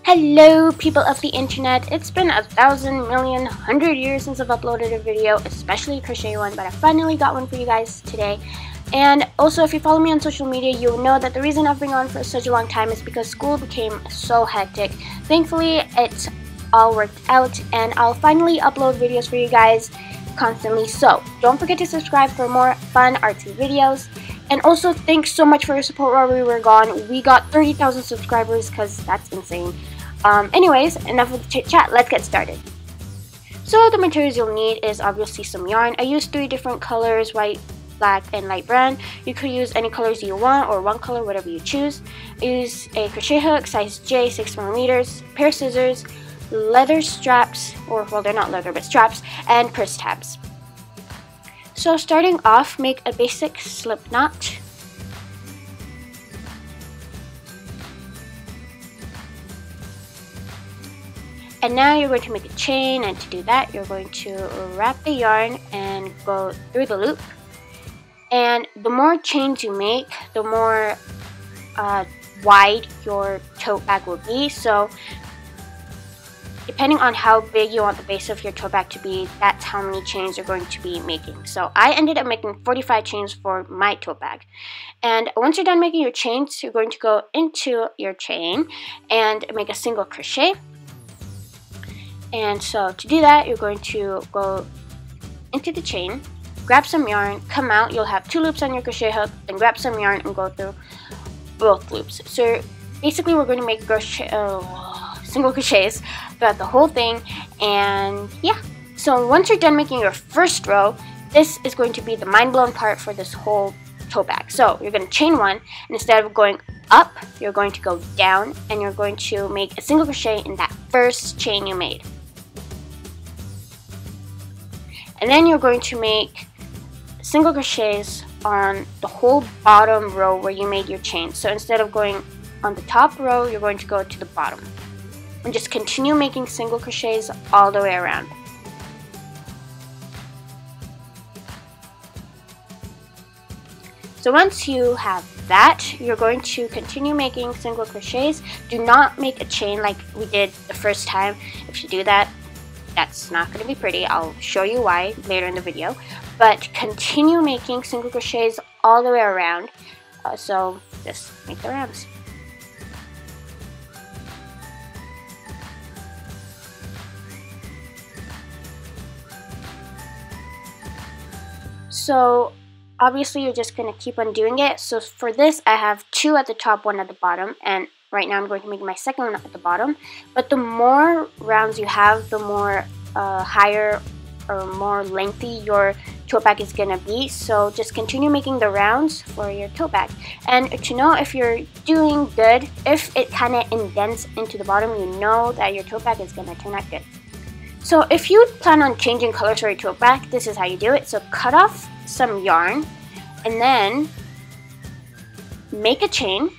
Hello people of the internet. It's been 1,000,000,100 years since I've uploaded a video, especially a crochet one, but I finally got one for you guys today. And also, if you follow me on social media, you'll know that the reason I've been on for such a long time is because school became so hectic. Thankfully, it's all worked out and I'll finally upload videos for you guys constantly. So don't forget to subscribe for more fun artsy videos. And also, thanks so much for your support while we were gone. We got 30,000 subscribers because that's insane. Anyways, enough of the chit chat, let's get started. So the materials you'll need is obviously some yarn. I used 3 different colors, white, black, and light brown. You could use any colors you want or one color, whatever you choose. I use a crochet hook, size J, 6mm, pair of scissors, leather straps, or well, they're not leather but straps, and purse tabs. So starting off, make a basic slip knot. And now you're going to make a chain, and to do that you're going to wrap the yarn and go through the loop. And the more chains you make, the more wide your tote bag will be. So depending on how big you want the base of your tote bag to be, that's how many chains you're going to be making. So I ended up making 45 chains for my tote bag. And once you're done making your chains, you're going to go into your chain and make a single crochet. And so to do that, you're going to go into the chain, grab some yarn, come out, you'll have 2 loops on your crochet hook, then grab some yarn and go through both loops. So basically we're going to make single crochets throughout the whole thing. And yeah, so once you're done making your first row, this is going to be the mind-blowing part for this whole tote bag. So you're going to chain 1, and instead of going up, you're going to go down, and you're going to make a single crochet in that first chain you made. And then you're going to make single crochets on the whole bottom row where you made your chain. So instead of going on the top row, you're going to go to the bottom. And just continue making single crochets all the way around. So once you have that, you're going to continue making single crochets. Do not make a chain like we did the first time. If you do that, that's not going to be pretty. I'll show you why later in the video. But continue making single crochets all the way around. So just make the rounds. So obviously you're just going to keep on doing it. So for this, I have 2 at the top, 1 at the bottom, and right now I'm going to make my second one at the bottom. But the more rounds you have, the more higher or more lengthy your tote bag is going to be. So just continue making the rounds for your tote bag. And to know if you're doing good, if it kind of indents into the bottom, you know that your tote bag is going to turn out good. So if you plan on changing colors for your tote bag, this is how you do it. So cut off some yarn and then make a chain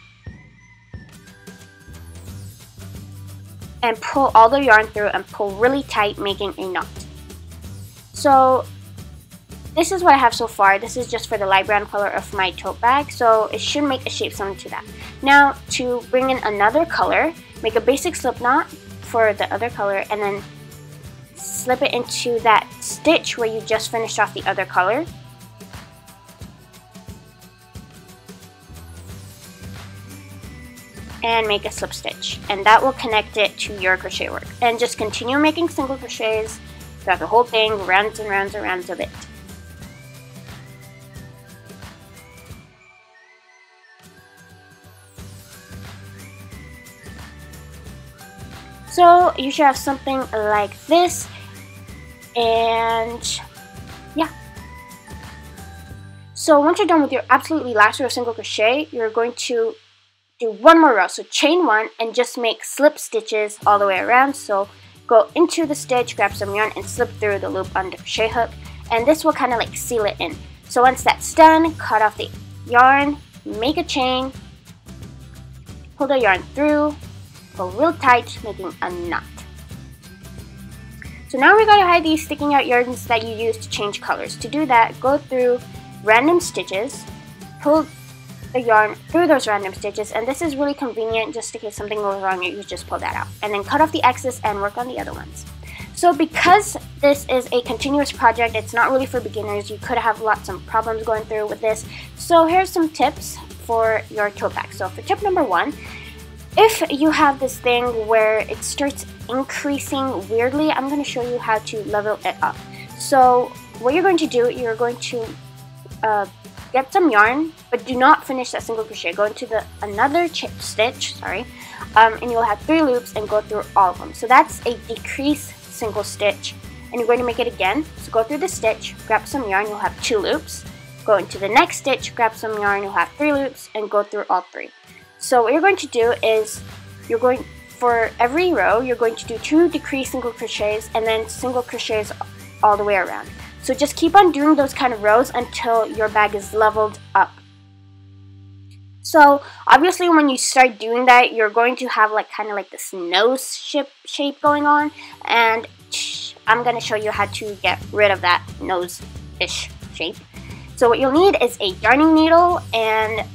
and pull all the yarn through and pull really tight, making a knot. So this is what I have so far. This is just for the light brown color of my tote bag, so it should make a shape similar to that. Now to bring in another color, make a basic slip knot for the other color and then slip it into that stitch where you just finished off the other color. And make a slip stitch, and that will connect it to your crochet work. And just continue making single crochets throughout the whole thing, rounds and rounds and rounds of it. So you should have something like this, and yeah. So once you're done with your absolutely last row of single crochet, you're going to do 1 more row. So chain 1 and just make slip stitches all the way around. So go into the stitch, grab some yarn and slip through the loop on the crochet hook, and this will kind of like seal it in. So once that's done, cut off the yarn, make a chain, pull the yarn through, pull real tight, making a knot. So now we're going to hide these sticking out yarns that you use to change colors. To do that, go through random stitches, pull the yarn through those random stitches, and this is really convenient just in case something goes wrong. You just pull that out and then cut off the excess and work on the other ones. So because this is a continuous project, it's not really for beginners. You could have lots of problems going through with this. So here's some tips for your tote bag. So for tip number 1, if you have this thing where it starts increasing weirdly, I'm going to show you how to level it up. So what you're going to do, you're going to get some yarn, but do not finish that single crochet. Go into another stitch, and you'll have 3 loops and go through all of them. So that's a decrease single stitch, and you're going to make it again. So go through the stitch, grab some yarn, you'll have 2 loops. Go into the next stitch, grab some yarn, you'll have 3 loops, and go through all 3. So what you're going to do is, for every row, you're going to do 2 decrease single crochets and then single crochets all the way around. So just keep on doing those kind of rows until your bag is leveled up. So obviously when you start doing that, you're going to have kind of like this nose shape going on, and I'm going to show you how to get rid of that nose-ish shape. So what you'll need is a darning needle and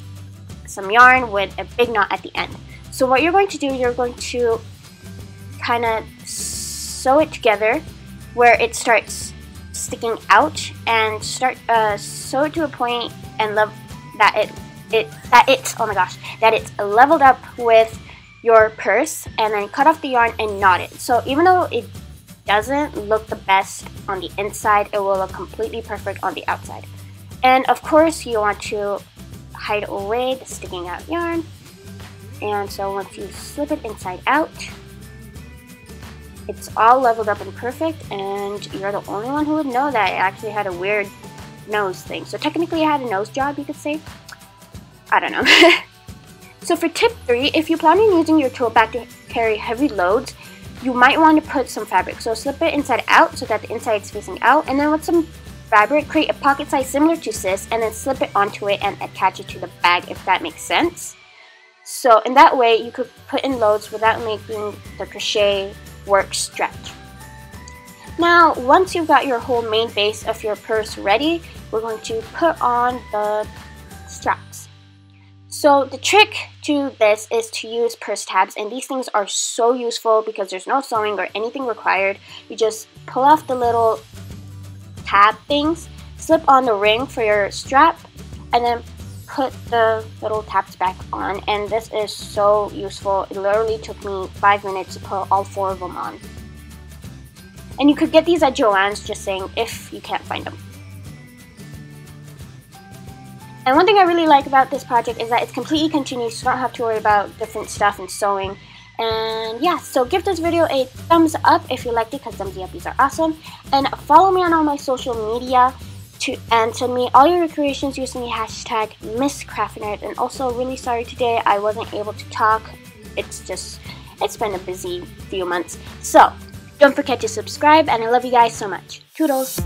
some yarn with a big knot at the end. So what you're going to do, you're going to kind of sew it together where it starts sticking out, and sew it to a point and that it's leveled up with your purse, and then cut off the yarn and knot it. So even though it doesn't look the best on the inside, it will look completely perfect on the outside. And of course you want to hide away the sticking out yarn, and so once you slip it inside out, it's all leveled up and perfect, and you're the only one who would know that it actually had a weird nose thing. So technically it had a nose job, you could say. I don't know. So for tip 3, if you plan on using your tote bag to carry heavy loads, you might want to put some fabric. So slip it inside out so that the inside is facing out, and then with some fabric, create a pocket size similar to this, and then slip it onto it and attach it to the bag, if that makes sense. So in that way, you could put in loads without making the crochet work stretch. Now, once you've got your whole main base of your purse ready, we're going to put on the straps. So the trick to this is to use purse tabs, and these things are so useful because there's no sewing or anything required. You just pull off the little tab things, slip on the ring for your strap, and then put the little tabs back on, and this is so useful. It literally took me 5 minutes to put all 4 of them on. And you could get these at Joann's, just saying, if you can't find them. And one thing I really like about this project is that it's completely continuous. You don't have to worry about different stuff and sewing. And yeah, so give this video a thumbs up if you liked it, because thumbs uppies are awesome. And follow me on all my social media and send me all your creations using the hashtag mscraftnerd. And also, really sorry today I wasn't able to talk. It's been a busy few months. So don't forget to subscribe, and I love you guys so much. Toodles!